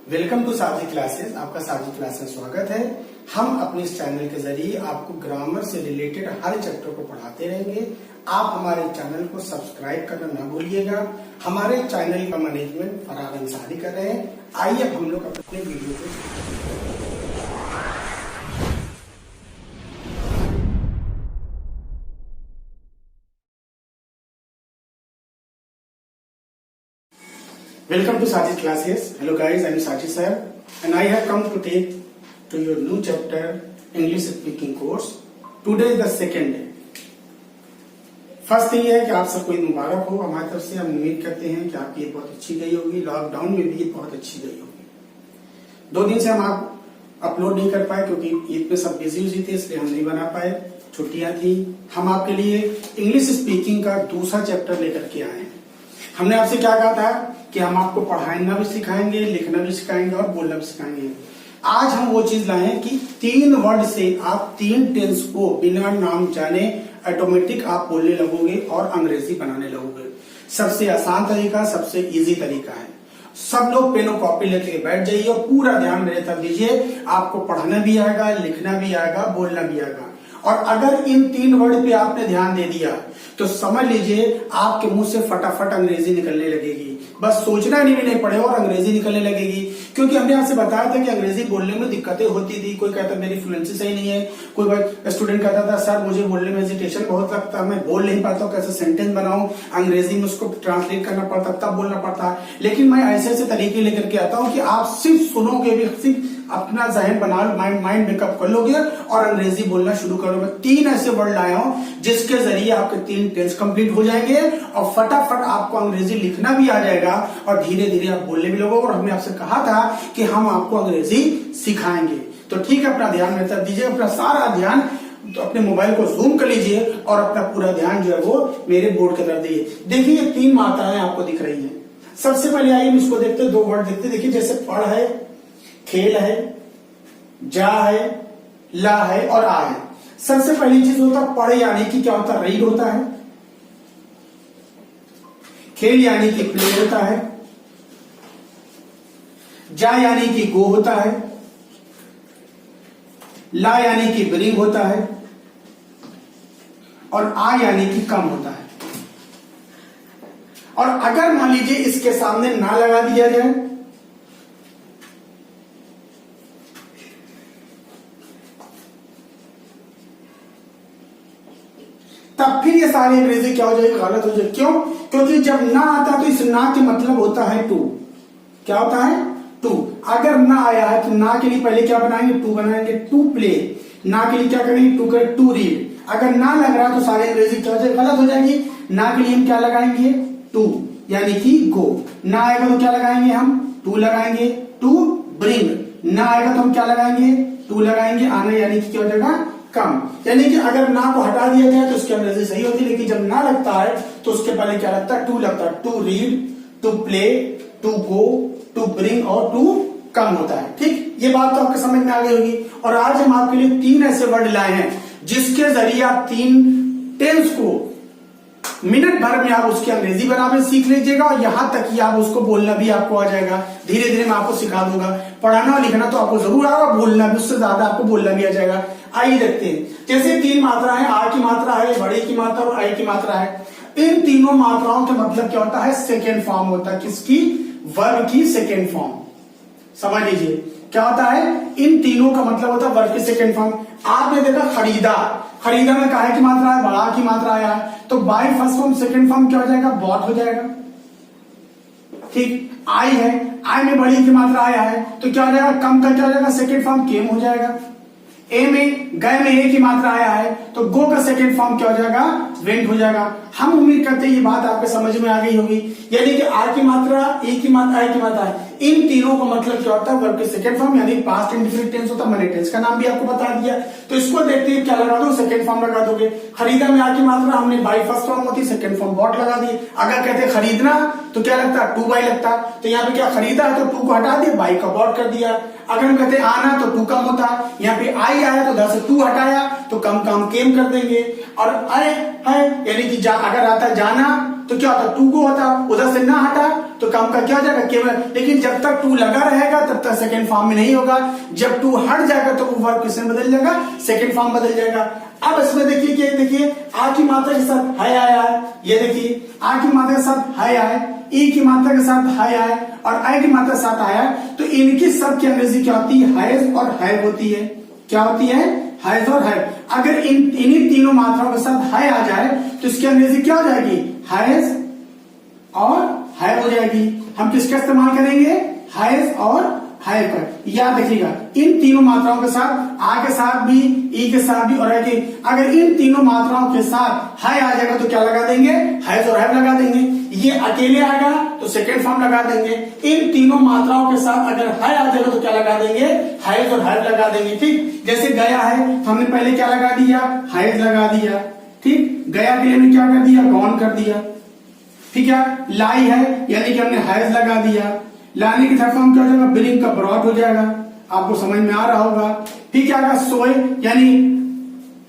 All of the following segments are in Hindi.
वेलकम टू साजी क्लासेस। आपका साजी क्लास में स्वागत है। हम अपने इस चैनल के जरिए आपको ग्रामर से रिलेटेड हर चैप्टर को पढ़ाते रहेंगे। आप हमारे चैनल को सब्सक्राइब करना ना भूलिएगा। हमारे चैनल का मैनेजमेंट फराग अंसारी कर रहे हैं। आइए अब हम लोग अपने वीडियो को Welcome to Saji classes. Hello guys, I am Saji sir and I have come to take to your new chapter English speaking course. Today is the second day. First thing है कि आप सबको ईद मुबारक हो। हमारी तरफ से हम उम्मीद करते हैं कि आपकी ईद बहुत अच्छी गई होगी। लॉकडाउन में भी ईद बहुत अच्छी गई होगी। 2 दिन से हम आप अपलोड नहीं कर पाए क्योंकि ईद पे सब बिजी हुई थे, इसलिए हम नहीं बना पाए, छुट्टियां थी। हम आपके लिए इंग्लिश स्पीकिंग का दूसरा चैप्टर लेकर के आए हैं। हमने आपसे क्या कहा था कि हम आपको पढ़ाना भी सिखाएंगे, लिखना भी सिखाएंगे और बोलना भी सिखाएंगे। आज हम वो चीज लाए हैं कि 3 वर्ड से आप 3 टेंस को बिना नाम जाने ऑटोमेटिक आप बोलने लगोगे और अंग्रेजी बनाने लगोगे। सबसे आसान तरीका, सबसे इजी तरीका है। सब लोग पेन और कॉपी लेके बैठ जाइए और पूरा ध्यान मेरे तरफ दीजिए। आपको पढ़ना भी आएगा, लिखना भी आएगा, बोलना भी आएगा। और अगर इन 3 वर्ड पे आपने ध्यान दे दिया तो समझ लीजिए आपके मुंह से फटाफट अंग्रेजी निकलने लगेगी। बस सोचना नहीं पड़ेगा और अंग्रेजी निकलने लगेगी। क्योंकि हमने आपसे बताया था कि अंग्रेजी बोलने में दिक्कतें होती थी। कोई कहता मेरी फ्लुएंसी सही नहीं है, कोई स्टूडेंट कहता था सर मुझे बोलने में हेजिटेशन बहुत लगता है, मैं बोल नहीं पाता हूँ, कैसे सेंटेंस बनाऊं, अंग्रेजी में उसको ट्रांसलेट करना पड़ता, तब बोलना पड़ता। लेकिन मैं ऐसे ऐसे तरीके लेकर के आता हूँ कि आप सिर्फ सुनोगे भी, सिर्फ अपना जहन बना माइंड मेकअप कर लोगे और अंग्रेजी बोलना शुरू करोगे। 3 ऐसे वर्ड लाया हूं जिसके जरिए आपके 3 टेंस कंप्लीट हो जाएंगे और फटाफट आपको अंग्रेजी लिखना भी आ जाएगा और धीरे धीरे आप बोलने भी लगोगे। और हमने आपसे कहा था कि हम आपको अंग्रेजी सिखाएंगे। तो ठीक है, अपना ध्यान मेरे तरफ दीजिए, अपना सारा ध्यान तो अपने मोबाइल को जूम कर लीजिए और अपना पूरा ध्यान जो है वो मेरे बोर्ड की तरफ दीजिए। देखिए 3 मात्राएं आपको दिख रही हैं। सबसे पहले आइए हम इसको देखते हैं। 2 वर्ड देखते, देखिए जैसे पढ़ है, खेल है, जा है, ला है और आ है। सबसे पहली चीज होता है पढ़ यानी कि क्या होता है, रीड होता है। खेल यानी कि प्ले होता है। जा यानी कि गो होता है। ला यानी कि ब्रिंग होता है और आ यानी कि कम होता है। और अगर मान लीजिए इसके सामने ना लगा दिया जाए, तब फिर ये सारी अंग्रेजी क्या हो जाएगी, गलत हो जाएगी। क्यों? क्योंकि जब ना आता तो इस ना के मतलब होता है टू। क्या होता है? टू। अगर ना आया है तो ना के लिए पहले क्या बनाएंगे, टू बनाएंगे। टू प्ले, ना के लिए क्या करेंगे, टू कर टू रीड। अगर ना लग रहा तो सारी अंग्रेजी क्या हो जाएगी, गलत हो जाएगी। ना के लिए हम क्या लगाएंगे, टू यानी कि गो। ना आएगा तो क्या लगाएंगे, हम टू लगाएंगे। टू ब्रिंग, ना आएगा तो हम क्या लगाएंगे, टू लगाएंगे। आना यानी कि क्या हो जाएगा, कम। यानी कि अगर ना को हटा दिया जाए तो उसकी अंग्रेजी सही होती है। लेकिन जब ना लगता है तो उसके पहले क्या लगता है, टू लगता है। To read, to play, to go, to bring और टू कम होता है। ठीक, ये बात तो आपके समझ में आ गई होगी। और आज हम आपके लिए 3 ऐसे वर्ड लाए हैं जिसके जरिए आप 3 टेंस को मिनट भर में आप उसकी अंग्रेजी बराबर सीख लीजिएगा और यहां तक कि आप उसको बोलना भी आपको आ जाएगा। धीरे धीरे मैं आपको सिखा दूंगा। पढ़ाना और लिखना तो आपको जरूर आएगा, बोलना भी, उससे ज्यादा आपको बोलना भी आ जाएगा। आइए देखते हैं। जैसे 3 मात्रा है, आ की मात्रा है, बड़ी की मात्रा और आई की मात्रा है। इन तीनों मात्राओं का मतलब क्या होता है, सेकेंड फॉर्म होता है। किसकी? वर्ब की सेकेंड फॉर्म। समझ लीजिए क्या होता है, इन तीनों का मतलब होता है वर्ब की सेकेंड फॉर्म। आपने देखा खरीदा, खरीदा में काहे की मात्रा है, बड़ा की मात्रा आया, तो by first form second form क्या हो जाएगा, बॉट हो जाएगा। ठीक, आई है, आई में बड़ी की मात्रा आया है तो क्या हो जाएगा, कम का क्या हो जाएगा, सेकेंड फॉर्म केम हो जाएगा। ए में, गए में ए की मात्रा आया है तो गो का सेकेंड फॉर्म क्या हो जाएगा, वेंट हो जाएगा। हम उम्मीद करते हैं ये बात आपके समझ में आ गई होगी। यानी कि आ की मात्रा, ए की मात्रा, आई की मात्रा है, इन तीनों का मतलब क्या होता है, वर्ब के सेकेंड फॉर्म यानी पास्ट इंडेफिनिट टेंस होता है। मैंने टेंस का नाम भी आपको बता दिया। तो इसको देखते हैं क्या लगा दो, सेकेंड फॉर्म लगा दोगे। खरीदा में आ की मात्रा हमने बाई फर्स्ट फॉर्म होती, सेकेंड फॉर्म बॉट लगा दी। अगर कहते खरीदना तो क्या लगता है, टू बाई लगता। तो यहाँ पे क्या खरीदा है तो टू को हटा दिया, बाई का बॉट कर दिया। अगर हम कहते आना तो टू कम होता, यहाँ पे आई आया तो 10 से 2 हटाया तो कम काम केम कर देंगे। और आए है यानी कि अगर आता है जाना तो क्या होता, टू को होता, उधर से ना हटा तो काम का क्या हो जाएगा, केवल। लेकिन जब तक टू लगा रहेगा तब सेकेंड फॉर्म में नहीं होगा। जब टू हट जाएगा तो वो वर्ब किसमें बदल जाएगा, सेकेंड फॉर्म बदल जाएगा। अब इसमें देखिए कि देखिए आ की मात्रा के साथ हाय आया है, ये देखिए आ की मात्रा के साथ हाय आया, ई की मात्रा के साथ हाय आया और आई की मात्रा के साथ आया, तो इनकी सब की अंग्रेजी क्या होती है, हैज और हैव होती है। क्या होती है, हैज और हैव। अगर इन्हीं तीनों मात्राओं के साथ हाय आ जाए तो इसकी अंग्रेजी क्या हो जाएगी, हैज और हैव हो जाएगी। हम किसका इस्तेमाल करेंगे, हैज और हैव का। याद रखिएगा इन तीनों मात्राओं के साथ, आ के साथ भी, ई के साथ भी और आई के, अगर इन तीनों मात्राओं के साथ हाय आ जाएगा तो क्या लगा देंगे, हैज और हैव लगा देंगे। ये अकेले आएगा तो सेकेंड फॉर्म लगा देंगे। इन तीनों मात्राओं के साथ अगर हाय आ जाएगा तो क्या लगा देंगे, हैज और हैव लगा देंगे। ठीक, जैसे गया है तो हमने पहले क्या लगा दिया, हैज लगा दिया। ठीक, गया के लिए हमने क्या कर दिया, गॉन कर दिया। ठीक है, लाई है यानी कि हमने हैज लगा दिया। लाने की थर्ड फॉर्म क्या हो जाएगा, ब्रिंग का ब्रॉट हो जाएगा। आपको समझ में आ रहा होगा। फिर क्या होगा, सोए यानी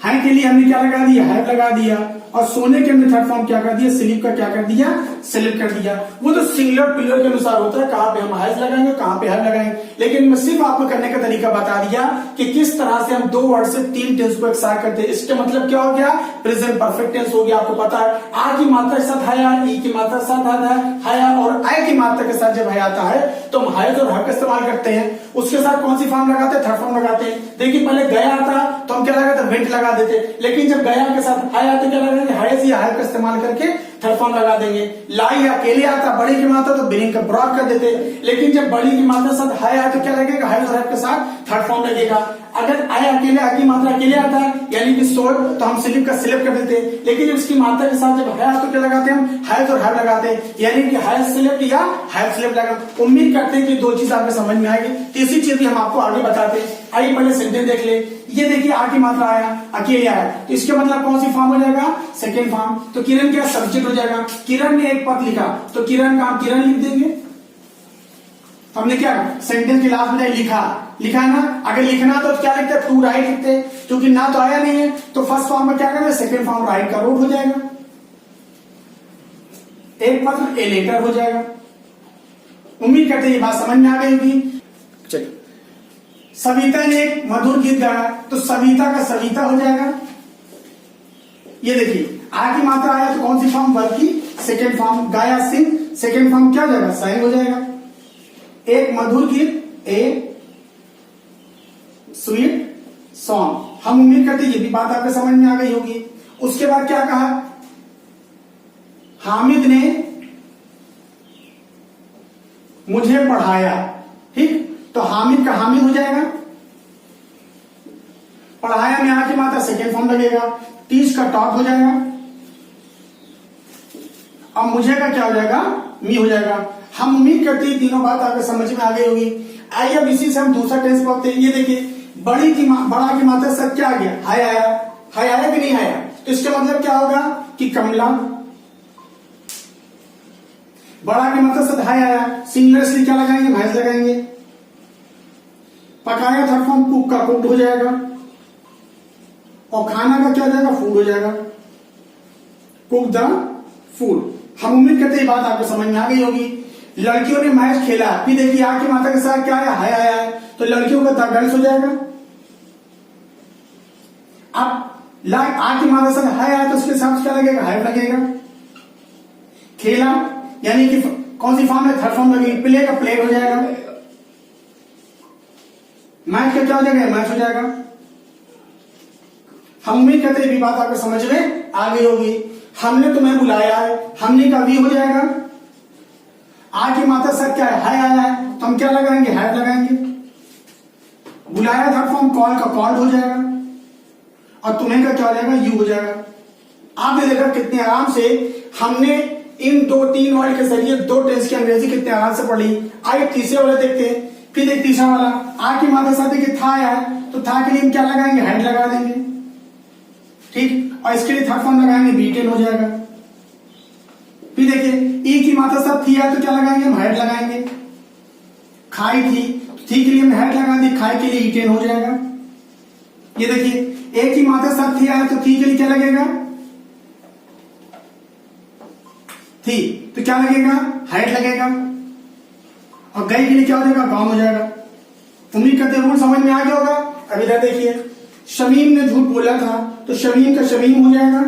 है के लिए हमने क्या लगा दिया, हैव लगा दिया। और सोने के हमने थर्ड फॉर्म क्या कर दिया, स्लीप का क्या कर दिया, स्लीप कर दिया। वो तो सिंगुलर प्लूरल के अनुसार होता है, कहां पे हम हैज लगाएंगे कहां पे हैव लगाएंगे। लेकिन मैं सिर्फ आपको करने का तरीका बता दिया कि किस तरह से हम दो वर्ड से तीन टेंस को एक साथ करते हैं। इसका मतलब क्या हो गया, प्रेजेंट परफेक्ट टेंस हो गया। आपको पता है आ की मात्रा के साथ हया, ई की मात्रा के साथ आता है हया और आई की मात्रा के साथ जब हया आता है तो हम हैज और हैव का इस्तेमाल करते हैं। उसके साथ कौन सी फॉर्म लगाते हैं, थर्ड फॉर्म लगाते हैं। देखिए पहले गया आता तो हम क्या लगाते, वेंट लगा देते, लेकिन जब गया के साथ हाय आता क्या लगाएंगे, हैज या हैव का इस्तेमाल करके थर्ड फॉर्म लगा देंगे। लाई अकेले आता, बड़ी की मात्रा तो ब्रिंग का ब्रॉड कर देते, लेकिन जब बड़ी की मात्रा साथ हाय आया तो क्या लगेगा, हैज और हैव के साथ थर्ड फॉर्म लगेगा। अगर आय अकेले, आ की मात्रा अकेले आता है यानी कि सोल, तो हम स्लिप का स्लिप कर देते, लेकिन जब इसकी मात्रा के साथ जब है तो क्या लगाते हैं, हम हैज और हैव लगाते हैं, यानी कि हैज स्लिप या हैव स्लिप लगा। उम्मीद करते हैं कि दो चीज आपको समझ में आएगी। तीसरी चीज भी हम आपको आगे बताते हैं। आइए पहले सेंटेंस देख ले। ये देखिए आ की मात्रा आया, अकेले आया, तो इसके मतलब कौन सी फॉर्म हो जाएगा, सेकेंड फॉर्म। तो किरण क्या सब्जेक्ट हो जाएगा। किरण ने एक पद लिखा तो किरण का हम किरण लिख देंगे। हमने क्या सेंटेंस के लास्ट में लिखा, लिखा है ना। अगर लिखना तो क्या लिखते, टू राइट लिखते, क्योंकि ना तो आया नहीं है तो फर्स्ट फॉर्म में क्या करें, सेकेंड फॉर्म राइट का रूट हो जाएगा। एक पत्र ए लेटर हो जाएगा। उम्मीद करते हैं ये बात समझ में आ गई होगी। चलिए, सविता ने एक मधुर गीत गाया तो सविता का सविता हो जाएगा। ये देखिए आ की मात्रा आया तो कौन सी फॉर्म, वर्ब की सेकेंड फॉर्म। गाया सिंह, सेकेंड फॉर्म क्या हो जाएगा, sang हो जाएगा। एक मधुर गीत, ए स्वीट सॉन्ग। हम उम्मीद करते हैं ये भी बात आपको समझ में आ गई होगी। उसके बाद क्या कहा, हामिद ने मुझे पढ़ाया। ठीक, तो हामिद का हामिद हो जाएगा। पढ़ाया में आ की मात्रा सेकेंड फॉर्म लगेगा। टीच का टॉट हो जाएगा और मुझे का क्या हो जाएगा, मी हो जाएगा। हम उम्मीद करते हैं तीनों बात आपको समझ में आ गई होगी। आइए अब इसी से हम दूसरा टेंस पढ़ते हैं। ये देखिए बड़ी की बड़ा की मात्रा सब क्या आ गया, हाय आया। हाय आया कि नहीं आया, तो इसका मतलब क्या होगा कि कमला। बड़ा की मात्रा सब हाय आया, सिंगुलर क्या लगाएंगे, हैज लगाएंगे। पकाया थर्ड फॉर्म, कुक का कुक्ड हो जाएगा और खाना का क्या हो जाएगा, फूड हो जाएगा। Cook the food. हम उम्मीद करते हैं बात आपको समझ में आ गई होगी। लड़कियों ने मैच खेला, फिर देखिए आ की मात्रा के साथ क्या आया, हाय आया है, तो लड़कियों का द गर्ल्स हो जाएगा। अब आ की मात्रा से हाय आया तो उसके साथ क्या लगेगा, हैव लगेगा। खेला यानी कि कौन सी फॉर्म है, थर्ड फॉर्म लगेगी। प्ले का प्ले हो जाएगा। मैच का क्या हो जाएगा, मैच हो जाएगा। हम उम्मीद करते हैं ये बात आपको समझ में आ गई होगी। हमने तुम्हें बुलाया है, हमने का भी हो जाएगा। आ की मात्रा सर क्या है, हाय आया है, तो हम क्या लगाएंगे, हैव लगाएंगे। बुलाया थर्ड फॉर्म, कॉल का कॉल्ड हो जाएगा और तुम्हें का क्या हो जाएगा, यू हो जाएगा। आपने देखा कितने आराम से हमने इन दो तीन वर्ड के जरिए दो टेंस की अंग्रेजी कितने आराम से पढ़ी। आइए तीसरे वाले देखते हैं। फिर एक तीसरा वाला आ की मात्रा साथ देखिए था आया है, तो था के लिए हम क्या लगाएंगे, हैड लगा देंगे। ठीक, और इसके लिए थर्ड फॉर्म लगाएंगे, बीटेन हो जाएगा। फिर देखिए ई की मात्रा साथ थी है तो क्या लगाएंगे, हम हैड लगाएंगे। खाई थी, थी के लिए हम हैड लगा दी, खाई के लिए ईटेन हो जाएगा। ये देखिए ए की मात्रा साथ थी आया तो थी के लिए क्या लगेगा, थी, तो क्या लगेगा, हैड लगेगा। और गई के लिए क्या हो जाएगा, गॉन हो जाएगा। उम्मीद करते रूल समझ में आ गया होगा। अब इधर देखिए, शमीम ने झूठ बोला था तो शमीम का शमीम हो जाएगा।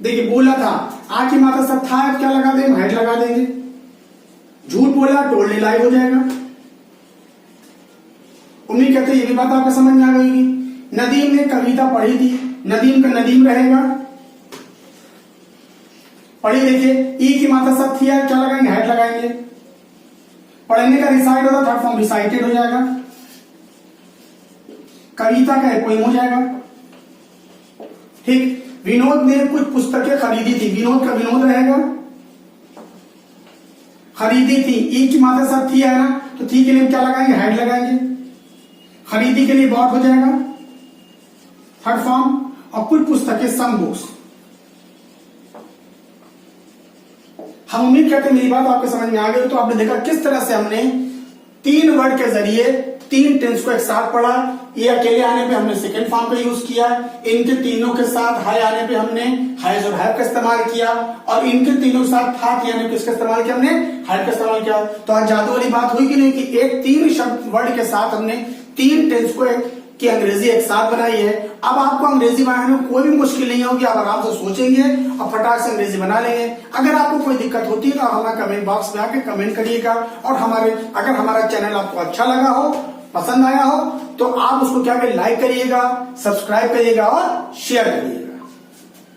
देखिए बोला था, आ की मात्रा सब था, अब क्या लगा देंगे, हेड लगा देंगे। झूठ बोला टोल्ड ए लाई हो जाएगा। उम्मीद करते ये भी बात आपको समझ में आ गई होगी। नदीम ने कविता पढ़ी थी, नदीम का नदीम रहेगा। पढ़ी, देखिए ई की मात्रा सब थी, क्या लगाएंगे, हेड लगाएंगे। पढ़ने का रिसाइट होता, थर्ड फॉर्म रिसाइटेड हो जाएगा। कविता का पोएम हो जाएगा। ठीक, विनोद ने कुछ पुस्तकें खरीदी थी, विनोद का विनोद रहेगा। खरीदी थी, ई की मात्रा सब थी है ना, तो थी के लिए क्या लगाएंगे, हेड लगाएंगे। खरीदी के लिए बॉट हो जाएगा, थर्ड फॉर्म। और कुछ पुस्तकें, सम बुक्स। हम उम्मीद करते हैं मेरी बात आपको समझ में आ गई। तो आपने देखा किस तरह से हमने 3 वर्ड के जरिए 3 टेंस को एक साथ पढ़ा। ये अकेले आने पे हमने सेकंड फॉर्म का यूज किया, इनके तीनों के साथ हाय आने पे हमने हैज और हैव का इस्तेमाल किया, और इनके तीनों के साथ था यानी कि इसका इस्तेमाल किया, हमने हैड का इस्तेमाल किया। तो आज जादू वाली बात हुई कि नहीं कि एक 3 शब्द वर्ड के साथ हमने 3 टेंस को की अंग्रेजी एक साथ बनाई है। अब आपको अंग्रेजी बनाने में कोई भी मुश्किल नहीं होगी, आप आराम से सोचेंगे और फटाक से अंग्रेजी बना लेंगे। अगर आपको कोई दिक्कत होती है तो हमारा कमेंट बॉक्स में आके कमेंट करिएगा। और अगर हमारा चैनल आपको अच्छा लगा हो, पसंद आया हो, तो आप उसको क्या करें, लाइक करिएगा, सब्सक्राइब करिएगा और शेयर करिएगा।